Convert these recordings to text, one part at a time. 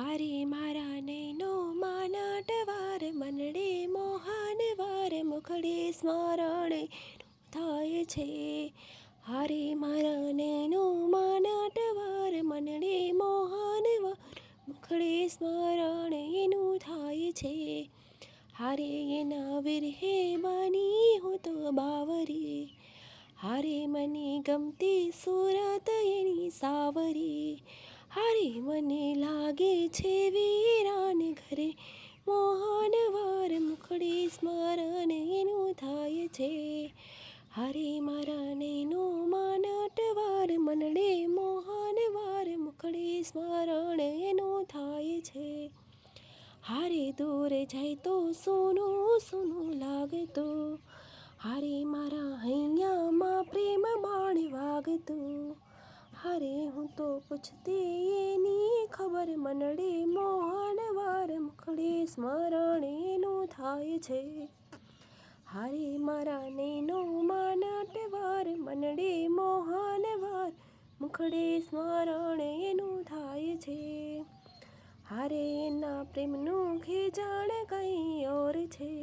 હારે મારા નૈનો માનાટવાર મનડે મોહન વાર મુખડે સ્મરણ થાય છે. હારે મારા નૈનો માનાટવાર મનડે મોહન વાર મુખડે સ્મરણ એનું થાય છે. હારે એના વિરહે બની હું તો બાવરી, હારે મને ગમતી સુરત એની સાવરી. હારે મને લાગે છે વીરાન ઘરે મોહન વાર મુખડે સ્મરણ એનું થાય છે. હારે મારા નૈનો માનાટવાર મનડે મોહન વાર મુખડે સ્મરણ એનું થાય છે. હારે દૂર જાય તો સોનું સોનું લાગતો, હારે મારા હૈયામાં પ્રેમ બાણ વાગતો. હારે હું તો પૂછતી એની ખબર મનડે મોહન વાર મુખડે સ્મરણ એનું થાય છે. હારે મારા નૈનો માનાટવાર મનડે મોહન વાર મુખડે સ્મરણ એનું થાય છે. હારે એના પ્રેમનું ખેજાણ કંઈ ઓર છે,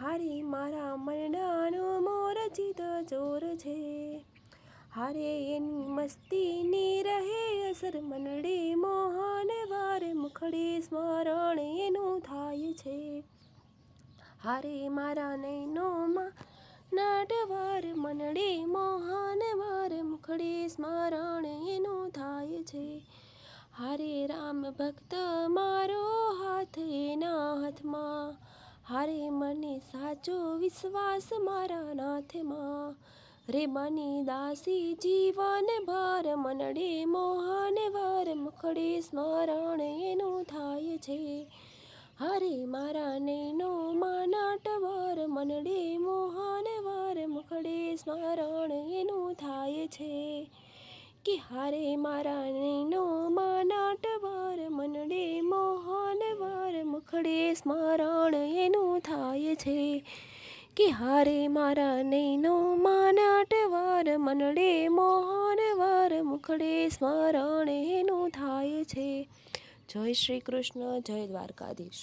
હારે મારા મરડાનો મોરજીત ચોર છે. હારે એની મસ્તીની રહે અસર મનડે મોહન વાર મુખડે સ્મરણ એનું થાય છે. હારે મારા નૈનો માનાટવાર મનડે મોહન વાર મુખડે સ્મરણ એનું થાય છે. હારે રામ ભક્ત મારો હાથ એના હાથમાં, હારે મને સાચો વિશ્વાસ મારા નાથમાં. રે બની દાસી જીવન ભર મનડે મોહન વાર મુખડે સ્મરણ એનું થાય છે. હારે મારા નૈનો માનાટવાર મનડે મોહન વાર મુખડે સ્મરણ એનું થાય છે. કે હારે મારા નૈનો માનાટવાર મનડે મોહન વાર મુખડે સ્મરણ એનું થાય છે. કે હારે મારા નૈનો માનાટવાર મનડે મોહન વાર મુખડે સ્મરણ એનું થાય છે. જય શ્રી કૃષ્ણ, જય દ્વારકાધીશ.